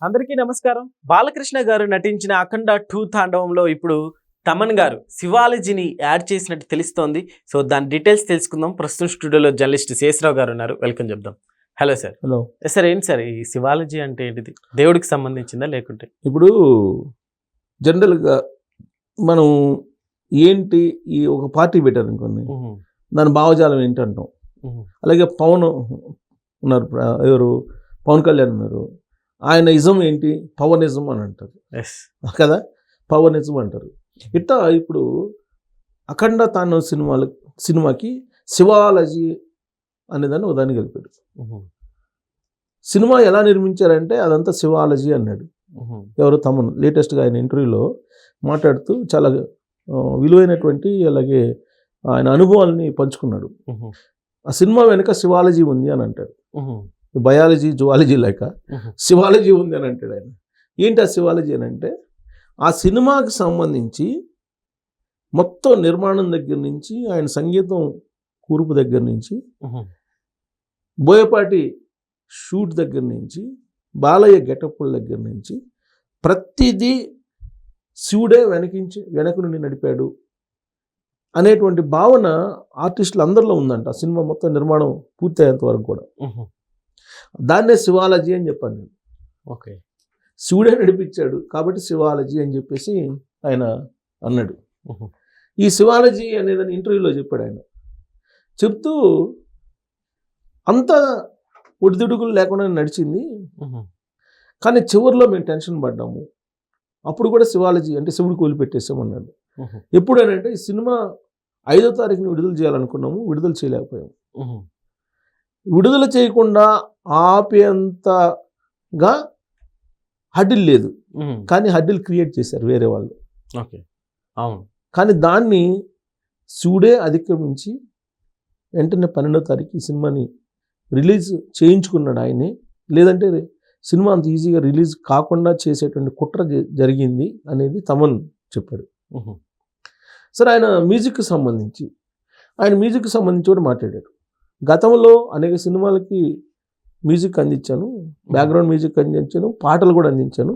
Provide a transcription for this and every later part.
అందరికీ నమస్కారం. బాలకృష్ణ గారు నటించిన అఖండ 2 తాండవంలో ఇప్పుడు తమన్ గారు శివాలజీని యాడ్ చేసినట్టు తెలుస్తోంది. సో దాని డీటెయిల్స్ తెలుసుకుందాం. ప్రస్తుతం స్టూడియోలో జర్నలిస్ట్ శేషరావు గారు ఉన్నారు. వెల్కమ్ చెప్దాం. Hello sir. హలో సార్, ఏంటి సార్ ఈ శివాలజీ అంటే ఏంటిది? దేవుడికి సంబంధించిందా లేకుంటే? ఇప్పుడు జనరల్గా మనం ఏంటి ఈ ఒక పార్టీ పెట్టారు అనుకోండి, దాని భావజాలం ఏంటి అంటాం. అలాగే పవన్ ఉన్నారు, ఎవరు పవన్ కళ్యాణ్ ఉన్నారు, ఆయన ఇజం ఏంటి, పవనిజం అని అంటారు కదా, పవనిజం అంటారు. ఇట్లా ఇప్పుడు అఖండ తాండవం సినిమాకి శివాలజీ అనేదాన్ని ఉదాహరణ కలిపాడు. సినిమా ఎలా నిర్మించారంటే అదంతా శివాలజీ అన్నాడు. ఎవరు తమను లేటెస్ట్గా ఆయన ఇంటర్వ్యూలో మాట్లాడుతూ చాలా విలువైనటువంటి అలాగే ఆయన అనుభవాలని పంచుకున్నాడు. ఆ సినిమా వెనుక శివాలజీ ఉంది అని అంటాడు. బయాలజీ జువాలజీ లేక శివాలజీ ఉంది అని అంటాడు ఆయన. ఏంటి ఆ శివాలజీ అని అంటే, ఆ సినిమాకి సంబంధించి మొత్తం నిర్మాణం దగ్గర నుంచి, ఆయన సంగీతం కూర్పు దగ్గర నుంచి, బోయపాటి షూట్ దగ్గర నుంచి, బాలయ్య గెటప్పుల దగ్గర నుంచి ప్రతిదీ శివుడే వెనక నుండి నడిపాడు అనేటువంటి భావన ఆర్టిస్టులు అందరిలో ఉందంట. ఆ సినిమా మొత్తం నిర్మాణం పూర్తయ్యేంత వరకు కూడా. దాన్నే శివాలజీ అని చెప్పాను నేను. ఓకే, శివుడే నడిపించాడు కాబట్టి శివాలజీ అని చెప్పేసి ఆయన అన్నాడు. ఈ శివాలజీ అనేదని ఇంటర్వ్యూలో చెప్పాడు ఆయన. చెప్తూ అంత ఒడిదుడుకులు లేకుండా నడిచింది, కానీ చివరిలో మేము టెన్షన్ పడ్డాము, అప్పుడు కూడా శివాలజీ అంటే శివుడికి వదిలిపెట్టేసామన్నాడు. ఎప్పుడనంటే ఈ సినిమా 5వ తారీఖున విడుదల చేయాలనుకున్నాము, విడుదల చేయలేకపోయాము. విడుదల చేయకుండా ఆపేంతగా హడ్డిల్ లేదు, కానీ హడ్డిల్ క్రియేట్ చేశారు వేరే వాళ్ళు. ఓకే, అవును. కానీ దాన్ని శివుడే అధిగమించి వెంటనే 12వ తారీఖు ఈ సినిమాని రిలీజ్ చేయించుకున్నాడు ఆయనే. లేదంటే సినిమా అంత ఈజీగా రిలీజ్ కాకుండా చేసేటువంటి కుట్ర జరిగింది అనేది తమన్ చెప్పాడు. సరే, ఆయన మ్యూజిక్కి సంబంధించి కూడా మాట్లాడాడు. గతంలో అనేక సినిమాలకి మ్యూజిక్ అందించాను, బ్యాక్గ్రౌండ్ మ్యూజిక్ అందించాను, పాటలు కూడా అందించాను.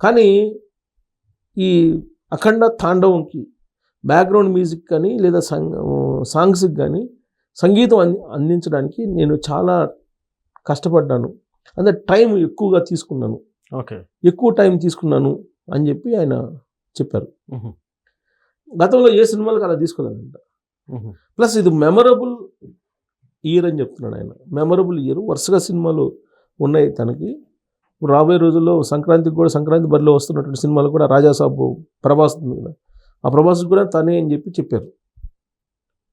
కానీ ఈ అఖండ తాండవంకి బ్యాక్గ్రౌండ్ మ్యూజిక్ కానీ లేదా సాంగ్స్కి కానీ సంగీతం అందించడానికి నేను చాలా కష్టపడ్డాను, అంటే టైం ఎక్కువగా తీసుకున్నాను, ఎక్కువ టైం తీసుకున్నాను అని చెప్పి ఆయన చెప్పారు. గతంలో ఏ సినిమాలకు అలా తీసుకోలేదంట. ప్లస్ ఇది మెమరబుల్ ఇయర్ అని చెప్తున్నాడు ఆయన. మెమరబుల్ ఇయర్, వరుసగా సినిమాలు ఉన్నాయి తనకి. రాబోయే రోజుల్లో సంక్రాంతికి కూడా, సంక్రాంతి బరిలో వస్తున్నటువంటి సినిమాలు కూడా రాజాసాబు ప్రభాస్ ఉంది కదా, ఆ ప్రభాస్ కూడా తనే అని చెప్పి చెప్పారు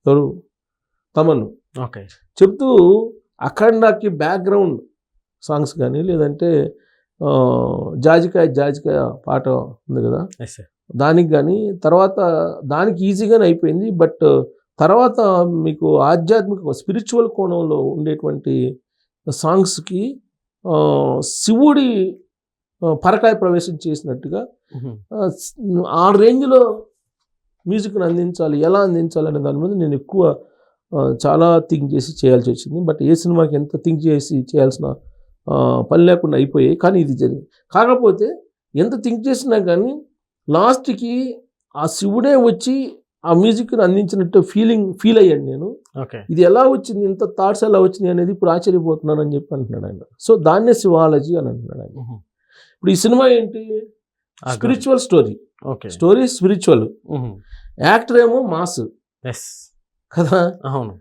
ఎవరు, తమన్. ఓకే, చెప్తూ అఖండాకి బ్యాక్గ్రౌండ్ సాంగ్స్ కానీ లేదంటే జాజికాయ పాట ఉంది కదా, దానికి కానీ తర్వాత దానికి ఈజీగానే అయిపోయింది. బట్ తర్వాత మీకు ఆధ్యాత్మిక స్పిరిచువల్ కోణంలో ఉండేటువంటి సాంగ్స్కి శివుడి పరకాయ ప్రవేశం చేసినట్టుగా ఆ రేంజ్లో మ్యూజిక్ని అందించాలి, ఎలా అందించాలి అనే దాని మీద నేను ఎక్కువ చాలా థింక్ చేసి చేయాల్సి వచ్చింది. బట్ ఏ సినిమాకి ఎంత థింక్ చేసి చేయాల్సిన పని లేకుండా అయిపోయాయి. కానీ ఇది జరిగింది. కాకపోతే ఎంత థింక్ చేసినా కానీ లాస్ట్కి ఆ శివుడే వచ్చి ఆ మ్యూజిక్ని అందించినట్టు ఫీల్ అయ్యాను నేను. ఇది ఎలా వచ్చింది, ఇంత థాట్స్ ఎలా వచ్చినాయి అనేది ఇప్పుడు ఆశ్చర్యపోతున్నాను అని చెప్పి అంటున్నాడు ఆయన. సో దాన్నే శివాలజీ అని అంటున్నాడు ఆయన. ఇప్పుడు ఈ సినిమా ఏంటి, స్పిరిచువల్ స్టోరీ స్పిరిచువల్, యాక్టర్ ఏమో మాస్ కదా, అవును.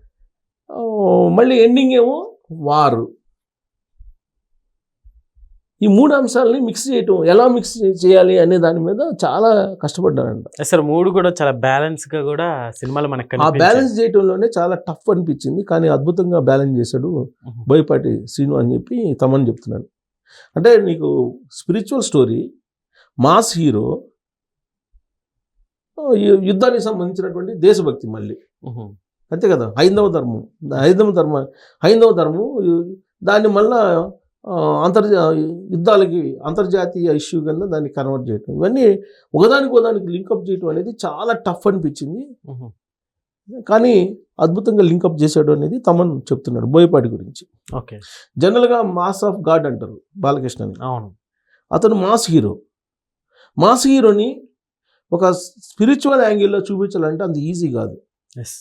మళ్ళీ ఎండింగ్ ఏమో వారు. ఈ 3 అంశాలని మిక్స్ చేయటం, ఎలా మిక్స్ చేయాలి అనే దాని మీద చాలా కష్టపడ్డానంట. సార్, 3 కూడా చాలా బ్యాలెన్స్ గా కూడా సినిమాలో మనకు ఆ బ్యాలెన్స్ చేయటంలోనే చాలా టఫ్ అనిపించింది, కానీ అద్భుతంగా బ్యాలెన్స్ చేశాడు బోయపాటి శ్రీను అని చెప్పి తమన్ చెప్తున్నాడు. అంటే నీకు స్పిరిచువల్ స్టోరీ, మాస్ హీరో, యుద్ధానికి సంబంధించినటువంటి దేశభక్తి మళ్ళీ అంతే కదా, హైందవ ధర్మం దాన్ని మళ్ళా యుద్ధాలకి అంతర్జాతీయ ఇష్యూ కింద దాన్ని కన్వర్ట్ చేయటం, ఇవన్నీ ఒకదానికి లింకప్ చేయటం అనేది చాలా టఫ్ అనిపించింది. కానీ అద్భుతంగా లింకప్ చేశాడు అనేది తమన్ చెప్తున్నాడు బోయపాటి గురించి. ఓకే. జనరల్గా మాస్ ఆఫ్ గాడ్ అంటారు బాలకృష్ణని. అవును. అతను మాస్ హీరో. మాస్ హీరోని ఒక స్పిరిచువల్ యాంగిల్లో చూపించాలంటే అంత ఈజీ కాదు. ఎస్.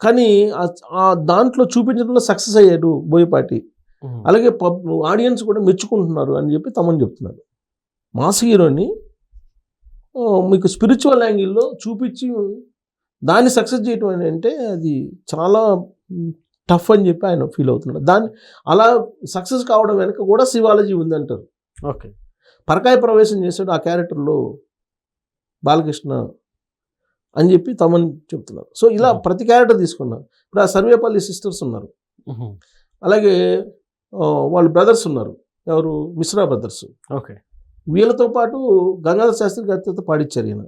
కానీ ఆ దాంట్లో చూపించడంలో సక్సెస్ అయ్యాడు బోయపాటి. అలాగే ఆడియన్స్ కూడా మెచ్చుకుంటున్నారు అని చెప్పి తమన్ చెప్తున్నారు. మాస్ హీరోని మీకు స్పిరిచువల్ యాంగిల్లో చూపించి దాన్ని సక్సెస్ చేయటం అని అంటే అది చాలా టఫ్ అని చెప్పి ఆయన ఫీల్ అవుతున్నాడు. దాన్ని అలా సక్సెస్ కావడం వెనక కూడా శివాలజీ ఉందంటారు. ఓకే. పరకాయ ప్రవేశం చేశాడు ఆ క్యారెక్టర్లో బాలకృష్ణ అని చెప్పి తమన్ చెప్తున్నారు. సో ఇలా ప్రతి క్యారెక్టర్ తీసుకున్నారు. ఇప్పుడు ఆ సర్వేపల్లి సిస్టర్స్ ఉన్నారు, అలాగే వాళ్ళు బ్రదర్స్ ఉన్నారు, ఎవరు మిశ్రా బ్రదర్స్. ఓకే. వీళ్ళతో పాటు గంగాధర శాస్త్రి గారితో పాడిచ్చారు ఈయన.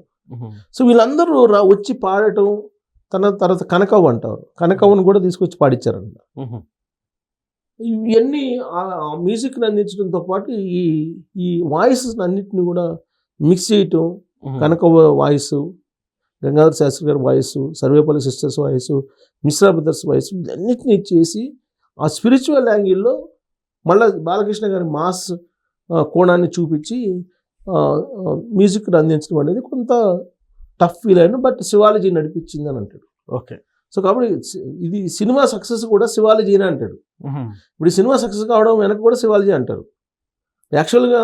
సో వీళ్ళందరూ వచ్చి పాడటం, తర్వాత కనకవ్వ అంటారు, కనకవ్వను కూడా తీసుకొచ్చి పాడిచ్చారంట. ఇవన్నీ ఆ మ్యూజిక్ని అందించడంతో పాటు ఈ వాయిస్ అన్నిటిని కూడా మిక్స్ చేయటం, కనకవ్వ వాయిస్, గంగాధర శాస్త్రి గారి voice, Sarvepalli sisters voice, Mishra brothers voice, ఇవన్నిటిని చేసి ఆ స్పిరిచువల్ యాంగిల్లో మళ్ళీ బాలకృష్ణ గారి మాస్ కోణాన్ని చూపించి మ్యూజిక్ని అందించడం అనేది కొంత టఫ్ ఫీల్ అయినా బట్ శివాలజీ నడిపించింది అని అంటాడు. ఓకే. సో కాబట్టి ఇది సినిమా సక్సెస్ కూడా శివాలజీనే అంటాడు. ఇప్పుడు ఈ సినిమా సక్సెస్ కావడం వెనక కూడా శివాలజీ అంటారు. యాక్చువల్గా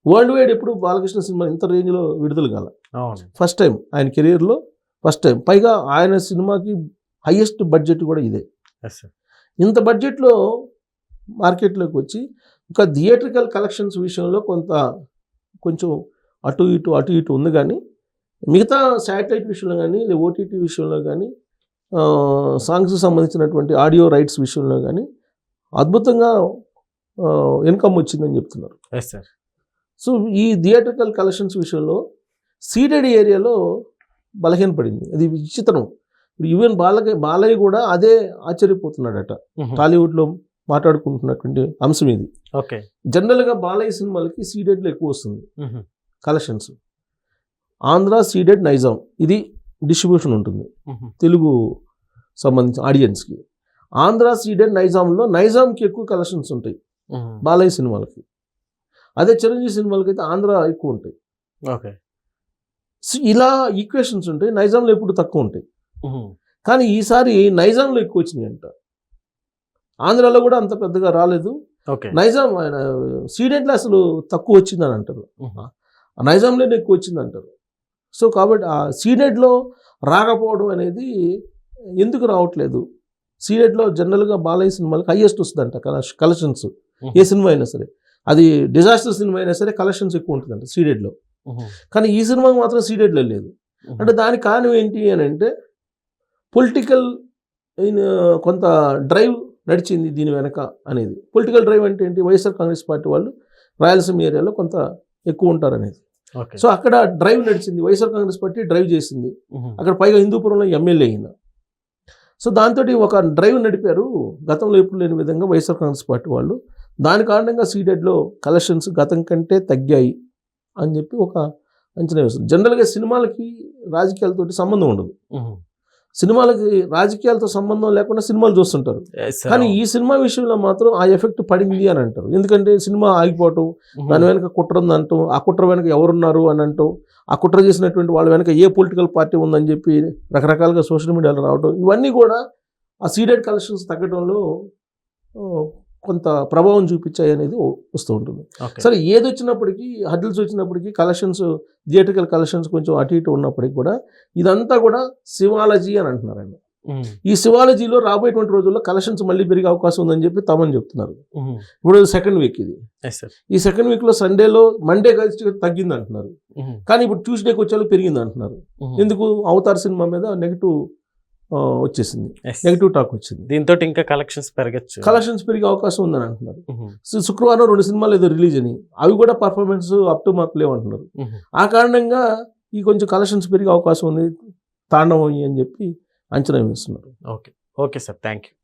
వరల్డ్ వైడ్ ఎప్పుడు బాలకృష్ణ సినిమా ఇంత రేంజ్లో విడుదల కాల. ఫస్ట్ టైం ఆయన కెరీర్లో ఫస్ట్ టైం. పైగా ఆయన సినిమాకి హైయెస్ట్ బడ్జెట్ కూడా ఇదే. ఇంత బడ్జెట్లో మార్కెట్లోకి వచ్చి ఒక థియేట్రికల్ కలెక్షన్స్ విషయంలో కొంచెం అటు ఇటు ఉంది. కానీ మిగతా శాటిలైట్ విషయంలో కానీ లేదా ఓటీటీ విషయంలో కానీ సాంగ్స్కి సంబంధించినటువంటి ఆడియో రైట్స్ విషయంలో కానీ అద్భుతంగా ఇన్కమ్ వచ్చిందని చెప్తున్నారు. సో ఈ థియేట్రికల్ కలెక్షన్స్ విషయంలో సీడెడ్ ఏరియాలో బలహీనపడింది. అది విచిత్రం. ఈవెన్ బాలయ్య కూడా అదే ఆశ్చర్యపోతున్నాడట. టాలీవుడ్లో మాట్లాడుకుంటున్నటువంటి అంశం ఇది. ఓకే. జనరల్గా బాలయ్య సినిమాలకి సీడెడ్లో ఎక్కువ వస్తుంది కలెక్షన్స్. ఆంధ్ర సీడెడ్ నైజాం ఇది డిస్ట్రిబ్యూషన్ ఉంటుంది తెలుగు సంబంధించిన ఆడియన్స్కి. ఆంధ్ర సీడెడ్ నైజాంకి ఎక్కువ కలెక్షన్స్ ఉంటాయి బాలయ్య సినిమాలకి. అదే చిరంజీవి సినిమాలకి అయితే ఆంధ్ర ఎక్కువ ఉంటాయి. ఓకే. సో ఇలా ఈక్వేషన్స్ ఉంటాయి. నైజాంలో ఎప్పుడు తక్కువ ఉంటాయి. కానీ ఈసారి నైజాంలో ఎక్కువ వచ్చినాయి అంట. ఆంధ్రాలో కూడా అంత పెద్దగా రాలేదు. నైజాం సీడెడ్లో అసలు తక్కువ వచ్చిందని అంటారు, నైజాంలోనే ఎక్కువ వచ్చింది అంటారు. సో కాబట్టి ఆ సీడెడ్లో రాకపోవడం అనేది ఎందుకు రావట్లేదు? సీడెడ్లో జనరల్గా బాలయ్య సినిమాలకు హైయెస్ట్ వస్తుందంట కలెక్షన్స్. ఏ సినిమా అయినా సరే, అది డిజాస్టర్ సినిమా అయినా సరే కలెక్షన్స్ ఎక్కువ ఉంటుందంట సీడెడ్లో. కానీ ఈ సినిమాకి మాత్రం సీడెడ్లో లేదు. అంటే దానికి కారణం ఏంటి అని అంటే పొలిటికల్ కొంత డ్రైవ్ నడిచింది దీని వెనక అనేది. పొలిటికల్ డ్రైవ్ అంటే ఏంటి? వైఎస్ఆర్ కాంగ్రెస్ పార్టీ వాళ్ళు రాయలసీమ ఏరియాలో కొంత ఎక్కువ ఉంటారు అనేది. సో అక్కడ డ్రైవ్ నడిచింది, వైఎస్ఆర్ కాంగ్రెస్ పార్టీ డ్రైవ్ చేసింది. అక్కడ పైగా హిందూపురంలో ఎమ్మెల్యే అయినా. సో దాంతో ఒక డ్రైవ్ నడిపారు గతంలో ఎప్పుడు లేని విధంగా వైఎస్ఆర్ కాంగ్రెస్ పార్టీ వాళ్ళు. దాని కారణంగా సీడెడ్లో కలెక్షన్స్ గతం కంటే తగ్గాయి అని చెప్పి ఒక అంచనా వేస్తుంది. జనరల్గా సినిమాలకి రాజకీయాలతో సంబంధం ఉండదు. సినిమాలకి రాజకీయాలతో సంబంధం లేకుండా సినిమాలు చూస్తుంటారు. కానీ ఈ సినిమా విషయంలో మాత్రం ఆ ఎఫెక్ట్ పడింది అని అంటారు. ఎందుకంటే సినిమా ఆగిపోవటం, దాని వెనక కుట్ర ఉందంటాం, ఆ కుట్ర వెనక ఎవరున్నారు అని అంటాం, ఆ కుట్ర చేసినటువంటి వాళ్ళ వెనక ఏ పొలిటికల్ పార్టీ ఉందని చెప్పి రకరకాలుగా సోషల్ మీడియాలో రావడం, ఇవన్నీ కూడా ఆ సీడెడ్ కలెక్షన్స్ తగ్గడంలో కొంత ప్రభావం చూపించాయి అనేది వస్తూ ఉంటుంది. సరే, ఏది వచ్చినప్పటికీ హడ్డిల్స్ వచ్చినప్పటికీ కలెక్షన్స్, థియేట్రికల్ కలెక్షన్స్ కొంచెం అటు ఇటు ఉన్నప్పటికీ కూడా ఇదంతా కూడా శివాలజీ అని అంటున్నారు ఆయన. ఈ శివాలజీలో రాబోయేటువంటి రోజుల్లో కలెక్షన్స్ మళ్ళీ పెరిగే అవకాశం ఉందని చెప్పి తమని చెప్తున్నారు. ఇప్పుడు సెకండ్ వీక్ ఇది. ఈ సెకండ్ వీక్లో సండేలో మండే కలిసి తగ్గింది అంటున్నారు, కానీ ఇప్పుడు ట్యూస్డేకి వచ్చేలా పెరిగింది అంటున్నారు. ఎందుకు? అవతార్ సినిమా మీద నెగిటివ్ వచ్చేసింది, నెగిటివ్ టాక్ వచ్చింది. దీంతో ఇంకా కలెక్షన్స్ పెరిగే అవకాశం ఉందని అంటున్నారు. శుక్రవారం 2 సినిమాలు ఏదో రిలీజ్ అని, అవి కూడా పర్ఫార్మెన్స్ అప్ టు మార్క్ లేవంటున్నారు. ఆ కారణంగా ఈ కొంచెం కలెక్షన్స్ పెరిగే అవకాశం ఉంది తాండవం అని చెప్పి అంచనా వేస్తున్నారు. Okay sir, thank you.